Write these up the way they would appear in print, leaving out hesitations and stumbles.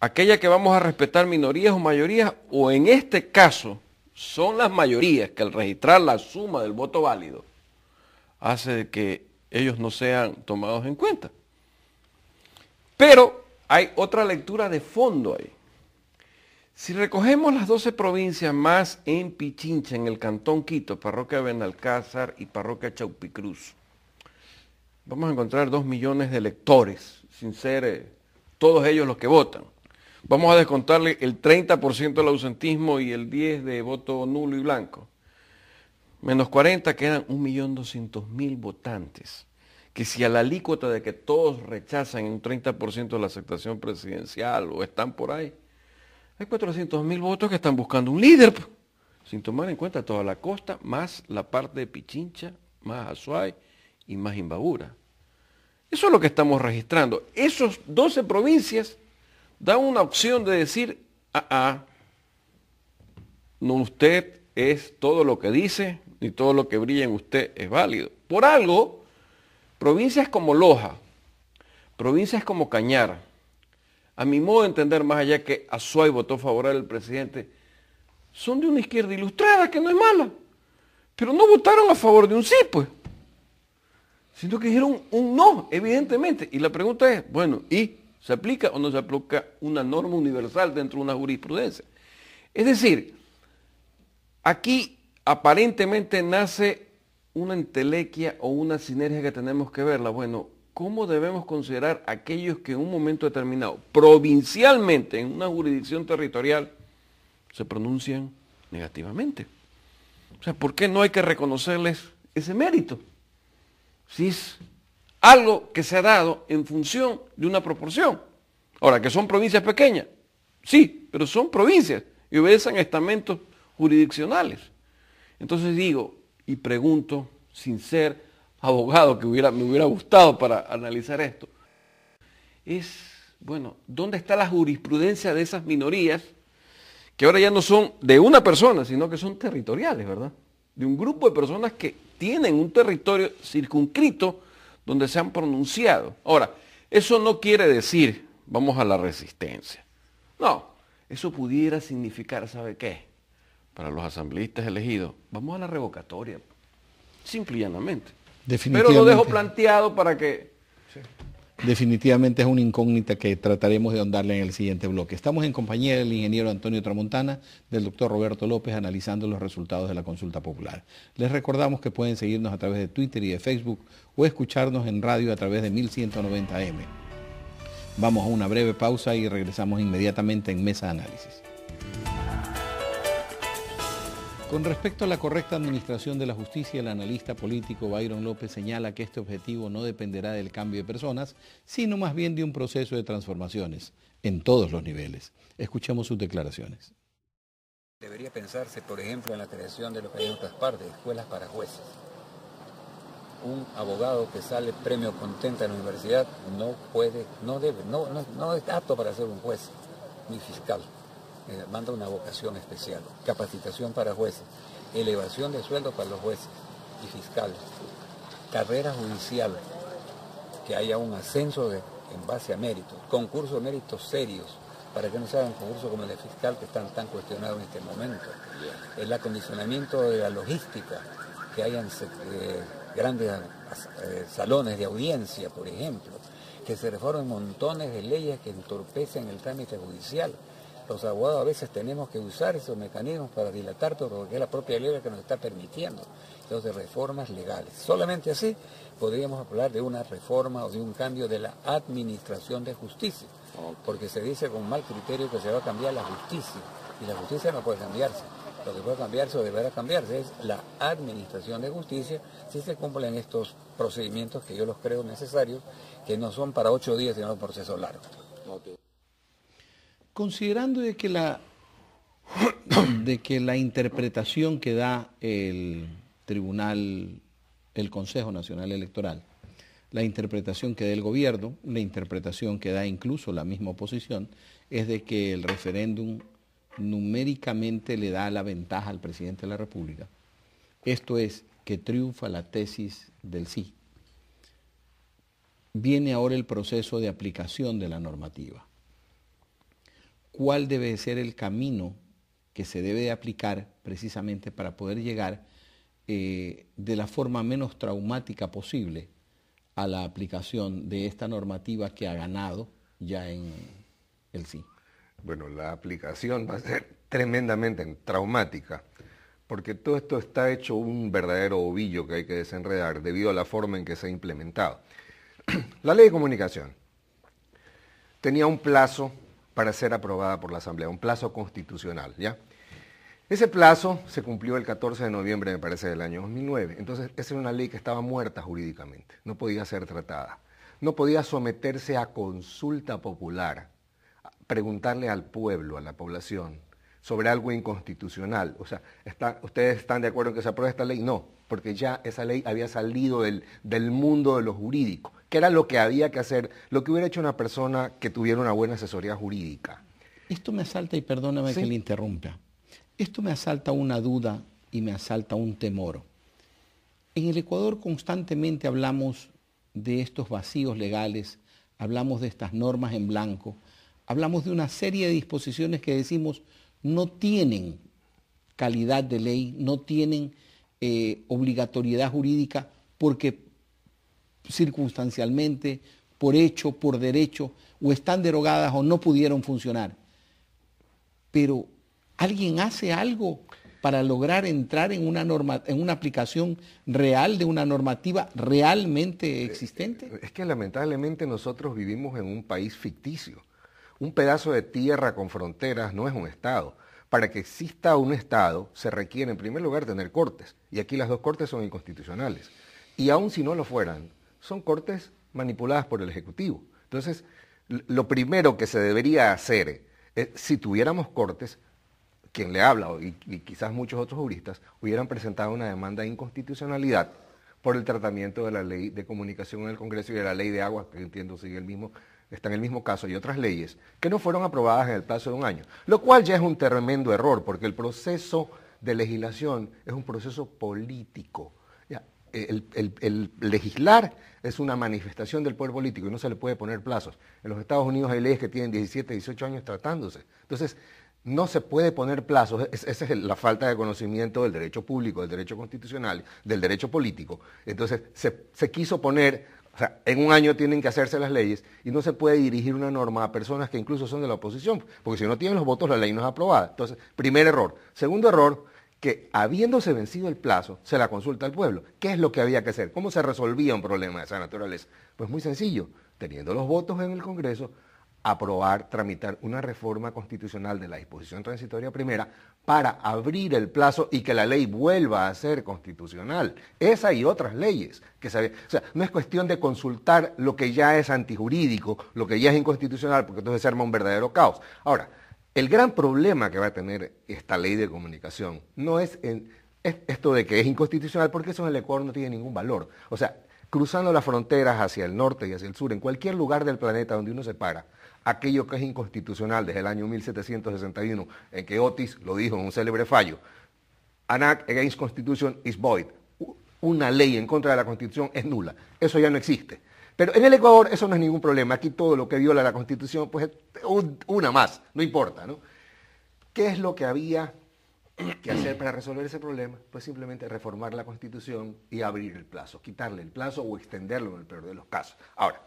aquella que vamos a respetar minorías o mayorías, o en este caso son las mayorías que al registrar la suma del voto válido hace que ellos no sean tomados en cuenta. Pero hay otra lectura de fondo ahí. Si recogemos las 12 provincias más en Pichincha, en el Cantón Quito, Parroquia Benalcázar y Parroquia Chaupicruz, vamos a encontrar 2 millones de electores, sin ser todos ellos los que votan. Vamos a descontarle el 30% del ausentismo y el 10% de voto nulo y blanco. Menos 40 quedan 1.200.000 votantes, que si a la alícuota de que todos rechazan un 30% de la aceptación presidencial o están por ahí, hay 400.000 votos que están buscando un líder, sin tomar en cuenta toda la costa, más la parte de Pichincha, más Azuay y más Imbabura. Eso es lo que estamos registrando. Esos 12 provincias dan una opción de decir, no, usted es todo lo que dice, ni todo lo que brilla en usted es válido. Por algo, provincias como Loja, provincias como Cañar, a mi modo de entender, más allá que Azuay votó favorable al presidente, son de una izquierda ilustrada, que no es mala, pero no votaron a favor de un sí, pues, sino que dijeron un no, evidentemente. Y la pregunta es, bueno, ¿y se aplica o no se aplica una norma universal dentro de una jurisprudencia? Es decir, aquí aparentemente nace una entelequia o una sinergia que tenemos que verla. Bueno, ¿cómo debemos considerar aquellos que en un momento determinado, provincialmente, en una jurisdicción territorial, se pronuncian negativamente? O sea, ¿por qué no hay que reconocerles ese mérito? Si es algo que se ha dado en función de una proporción. Ahora, que son provincias pequeñas, sí, pero son provincias y obedecen a estamentos jurisdiccionales. Entonces digo y pregunto, sin ser abogado, que me hubiera gustado para analizar esto, es, bueno, ¿dónde está la jurisprudencia de esas minorías que ahora ya no son de una persona, sino que son territoriales, ¿verdad? De un grupo de personas que tienen un territorio circunscrito donde se han pronunciado. Ahora, eso no quiere decir, vamos a la resistencia. No, eso pudiera significar, ¿sabe qué? Para los asambleístas elegidos, vamos a la revocatoria, simple y llanamente. Pero lo dejo planteado para que... Sí. Definitivamente es una incógnita que trataremos de ahondarle en el siguiente bloque. Estamos en compañía del ingeniero Antonio Tramontana, del doctor Roberto López, analizando los resultados de la consulta popular. Les recordamos que pueden seguirnos a través de Twitter y de Facebook o escucharnos en radio a través de 1190M. Vamos a una breve pausa y regresamos inmediatamente en Mesa Análisis. Con respecto a la correcta administración de la justicia, el analista político Byron López señala que este objetivo no dependerá del cambio de personas, sino más bien de un proceso de transformaciones en todos los niveles. Escuchemos sus declaraciones. Debería pensarse, por ejemplo, en la creación de lo que hay en otras partes, escuelas para jueces. Un abogado que sale premio Contenta en la universidad no es apto para ser un juez ni fiscal. Manda una vocación especial, capacitación para jueces, elevación de sueldos para los jueces y fiscales, carrera judicial, que haya un ascenso en base a méritos, concursos de méritos serios, para que no se hagan concursos como el de fiscal que están tan cuestionados en este momento. El acondicionamiento de la logística, que hayan grandes salones de audiencia, por ejemplo, que se reformen montones de leyes que entorpecen el trámite judicial. Los abogados a veces tenemos que usar esos mecanismos para dilatar todo lo que es la propia ley que nos está permitiendo. Entonces, reformas legales. Solamente así podríamos hablar de una reforma o de un cambio de la administración de justicia. Porque se dice con mal criterio que se va a cambiar la justicia. Y la justicia no puede cambiarse. Lo que puede cambiarse o deberá cambiarse es la administración de justicia si se cumplen estos procedimientos que yo los creo necesarios, que no son para 8 días, sino un proceso largo. Okay. Considerando de que la interpretación que da el tribunal, el Consejo Nacional Electoral, la interpretación que da el gobierno, la interpretación que da incluso la misma oposición, es de que el referéndum numéricamente le da la ventaja al presidente de la República. Esto es, que triunfa la tesis del sí. Viene ahora el proceso de aplicación de la normativa. cuál debe ser el camino que se debe de aplicar precisamente para poder llegar de la forma menos traumática posible a la aplicación de esta normativa que ha ganado ya en el sí. Bueno, la aplicación va a ser tremendamente traumática, porque todo esto está hecho un verdadero ovillo que hay que desenredar debido a la forma en que se ha implementado. La ley de comunicación tenía un plazo para ser aprobada por la Asamblea, un plazo constitucional, ¿ya? Ese plazo se cumplió el 14 de noviembre, me parece, del año 2009. Entonces, esa era una ley que estaba muerta jurídicamente, no podía ser tratada, no podía someterse a consulta popular, preguntarle al pueblo, a la población, sobre algo inconstitucional. O sea, ¿ustedes están de acuerdo en que se apruebe esta ley? No, porque ya esa ley había salido del mundo de lo jurídico, que era lo que había que hacer, lo que hubiera hecho una persona que tuviera una buena asesoría jurídica. Esto me asalta, y perdóname que le interrumpa, esto me asalta una duda y me asalta un temor. En el Ecuador constantemente hablamos de estos vacíos legales, hablamos de estas normas en blanco, hablamos de una serie de disposiciones que decimos no tienen calidad de ley, no tienen obligatoriedad jurídica porque circunstancialmente, por hecho, por derecho, o están derogadas o no pudieron funcionar. Pero ¿alguien hace algo para lograr entrar en una aplicación real de una normativa realmente existente? Es que lamentablemente nosotros vivimos en un país ficticio. Un pedazo de tierra con fronteras no es un Estado. Para que exista un Estado se requiere en primer lugar tener cortes, y aquí las dos cortes son inconstitucionales. Y aun si no lo fueran, son cortes manipuladas por el Ejecutivo. Entonces, lo primero que se debería hacer es, si tuviéramos cortes, quien le habla, y quizás muchos otros juristas, hubieran presentado una demanda de inconstitucionalidad por el tratamiento de la ley de comunicación en el Congreso y de la ley de agua, que entiendo sigue está en el mismo caso, y otras leyes, que no fueron aprobadas en el plazo de un año, lo cual ya es un tremendo error, porque el proceso de legislación es un proceso político. El legislar es una manifestación del poder político y no se le puede poner plazos. En los Estados Unidos hay leyes que tienen 17, 18 años tratándose. Entonces, no se puede poner plazos. Esa es la falta de conocimiento del derecho público, del derecho constitucional, del derecho político. Entonces, se quiso poner, o sea, en un año tienen que hacerse las leyes y no se puede dirigir una norma a personas que incluso son de la oposición, porque si no tienen los votos la ley no es aprobada. Entonces, primer error. Segundo error, que habiéndose vencido el plazo, se la consulta al pueblo. ¿Qué es lo que había que hacer? ¿Cómo se resolvía un problema de esa naturaleza? Pues muy sencillo, teniendo los votos en el Congreso, aprobar, tramitar una reforma constitucional de la disposición transitoria primera para abrir el plazo y que la ley vuelva a ser constitucional. Esa y otras leyes. O sea, no es cuestión de consultar lo que ya es antijurídico, lo que ya es inconstitucional, porque entonces se arma un verdadero caos. Ahora, el gran problema que va a tener esta ley de comunicación no es esto de que es inconstitucional, porque eso en el Ecuador no tiene ningún valor. O sea, cruzando las fronteras hacia el norte y hacia el sur, en cualquier lugar del planeta donde uno se para, aquello que es inconstitucional desde el año 1761, en que Otis lo dijo en un célebre fallo, an act against Constitution is void. Una ley en contra de la Constitución es nula. Eso ya no existe. Pero en el Ecuador eso no es ningún problema. Aquí todo lo que viola la Constitución, pues una más, no importa, ¿no? ¿Qué es lo que había que hacer para resolver ese problema? Pues simplemente reformar la Constitución y abrir el plazo, quitarle el plazo o extenderlo en el peor de los casos. Ahora,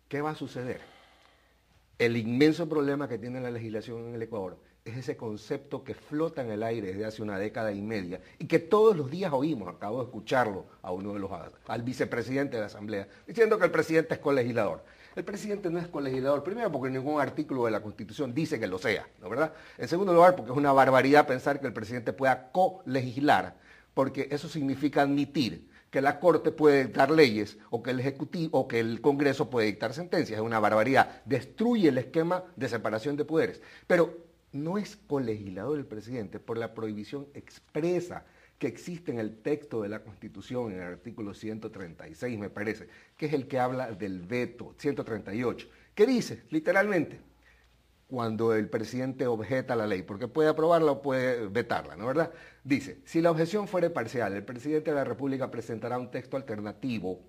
¿qué va a suceder? El inmenso problema que tiene la legislación en el Ecuador es ese concepto que flota en el aire desde hace una década y media y que todos los días oímos. Acabo de escucharlo al vicepresidente de la Asamblea diciendo que el presidente es colegislador. El presidente no es colegislador, primero porque ningún artículo de la Constitución dice que lo sea, ¿no es verdad? En segundo lugar, porque es una barbaridad pensar que el presidente pueda colegislar, porque eso significa admitir que la Corte puede dictar leyes o que el Ejecutivo o que el Congreso puede dictar sentencias. Es una barbaridad. Destruye el esquema de separación de poderes. Pero no es colegislador el presidente por la prohibición expresa que existe en el texto de la Constitución, en el artículo 136, me parece, que es el que habla del veto, 138, que dice, literalmente, cuando el presidente objeta la ley, porque puede aprobarla o puede vetarla, ¿no es verdad? Dice, si la objeción fuere parcial, el presidente de la República presentará un texto alternativo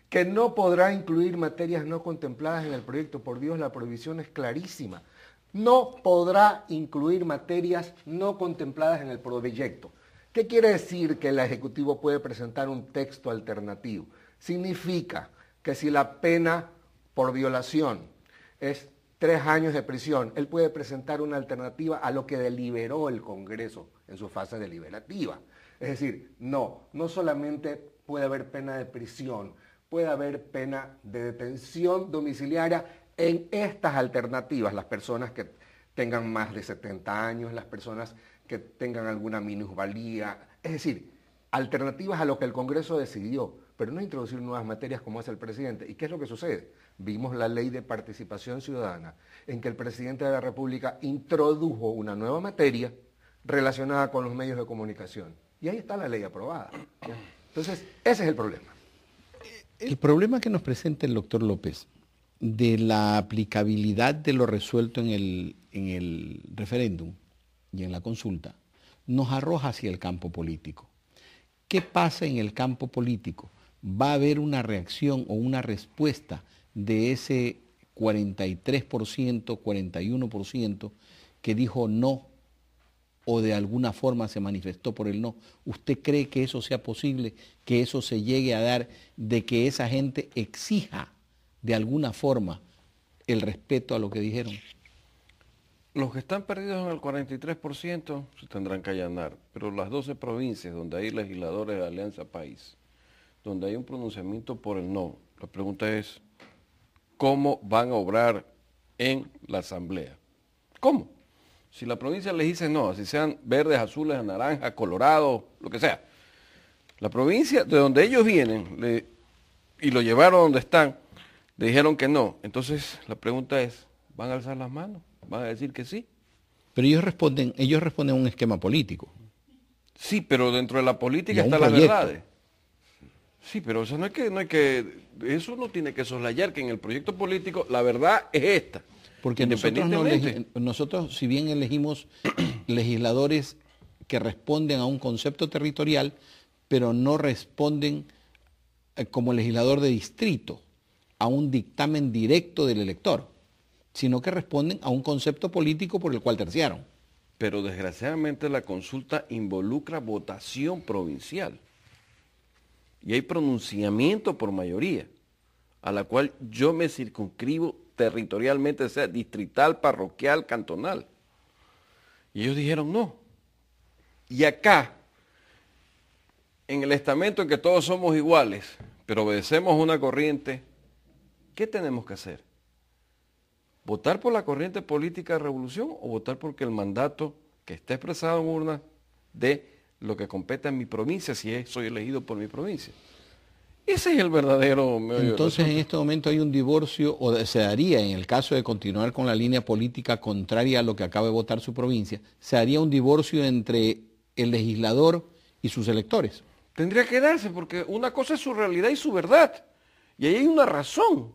que no podrá incluir materias no contempladas en el proyecto. Por Dios, la prohibición es clarísima. no podrá incluir materias no contempladas en el proyecto. ¿Qué quiere decir que el Ejecutivo puede presentar un texto alternativo? Significa que si la pena por violación es 3 años de prisión, él puede presentar una alternativa a lo que deliberó el Congreso en su fase deliberativa. Es decir, no solamente puede haber pena de prisión, puede haber pena de detención domiciliaria en estas alternativas, las personas que tengan más de 70 años, las personas que tengan alguna minusvalía, es decir, alternativas a lo que el Congreso decidió, pero no introducir nuevas materias como hace el presidente. ¿Y qué es lo que sucede? Vimos la ley de participación ciudadana, en que el presidente de la República introdujo una nueva materia relacionada con los medios de comunicación. Y ahí está la ley aprobada. ¿Ya? Entonces, ese es el problema. El problema que nos presenta el doctor López de la aplicabilidad de lo resuelto en el referéndum y en la consulta nos arroja hacia el campo político. ¿Qué pasa en el campo político? ¿Va a haber una reacción o una respuesta de ese 43%, 41% que dijo no o de alguna forma se manifestó por el no? ¿Usted cree que eso sea posible, que eso se llegue a dar, de que esa gente exija de alguna forma el respeto a lo que dijeron? Los que están perdidos en el 43% se tendrán que allanar, pero las 12 provincias donde hay legisladores de Alianza País, donde hay un pronunciamiento por el no, la pregunta es, ¿cómo van a obrar en la Asamblea? ¿Cómo? Si la provincia les dice no, así sean verdes, azules, naranjas, colorados, lo que sea, la provincia de donde ellos vienen y lo llevaron donde están, le dijeron que no, entonces la pregunta es, ¿van a alzar las manos? ¿Van a decir que sí? Pero ellos responden a un esquema político. Sí, pero dentro de la política están las verdades. Sí, pero eso eso no tiene que soslayar que en el proyecto político la verdad es esta. Porque nosotros, si bien elegimos legisladores que responden a un concepto territorial, pero no responden como legislador de distrito a un dictamen directo del elector, sino que responden a un concepto político por el cual terciaron. Pero desgraciadamente la consulta involucra votación provincial. Y hay pronunciamiento por mayoría, a la cual yo me circunscribo territorialmente, sea distrital, parroquial, cantonal. Y ellos dijeron no. Y acá, en el estamento en que todos somos iguales, pero obedecemos una corriente, ¿qué tenemos que hacer? ¿Votar por la corriente política de revolución o votar porque el mandato que está expresado en urna de lo que compete en mi provincia, si soy elegido por mi provincia? Ese es el verdadero meollo. Entonces, en este momento hay un divorcio, o se daría, en el caso de continuar con la línea política contraria a lo que acaba de votar su provincia, se daría un divorcio entre el legislador y sus electores. Tendría que darse, porque una cosa es su realidad y su verdad. Y ahí hay una razón.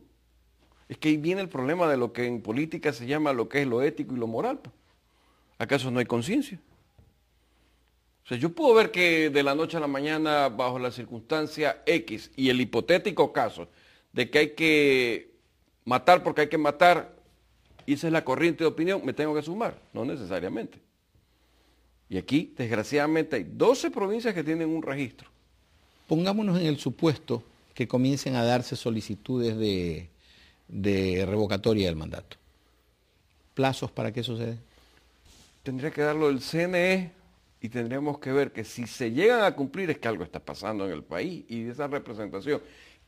Es que ahí viene el problema de lo que en política se llama lo que es lo ético y lo moral. ¿Acaso no hay conciencia? O sea, yo puedo ver que de la noche a la mañana, bajo la circunstancia X y el hipotético caso de que hay que matar porque hay que matar, y esa es la corriente de opinión, me tengo que sumar. No necesariamente. Y aquí, desgraciadamente, hay 12 provincias que tienen un registro. Pongámonos en el supuesto que comiencen a darse solicitudes de revocatoria del mandato. ¿Plazos para que eso se dé? Tendría que darlo el CNE y tendríamos que ver que si se llegan a cumplir es que algo está pasando en el país y de esa representación.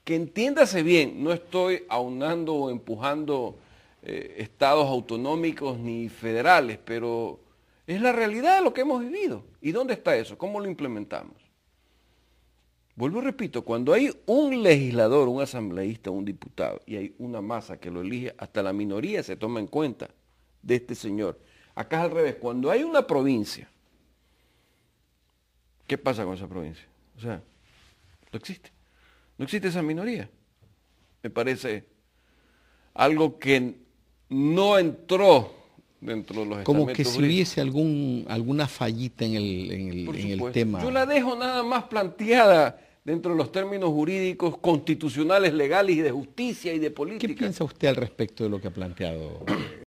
Que entiéndase bien, no estoy aunando o empujando estados autonómicos ni federales, pero es la realidad de lo que hemos vivido. ¿Y dónde está eso? ¿Cómo lo implementamos? Vuelvo y repito, cuando hay un legislador, un asambleísta, un diputado, y hay una masa que lo elige, hasta la minoría se toma en cuenta de este señor. Acá es al revés, cuando hay una provincia, ¿qué pasa con esa provincia? O sea, no existe. No existe esa minoría. Me parece algo que no entró dentro de los estamentos. Como que si hubiese alguna fallita en el tema. Yo la dejo nada más planteada dentro de los términos jurídicos, constitucionales, legales y de justicia y de política. ¿Qué piensa usted al respecto de lo que ha planteado?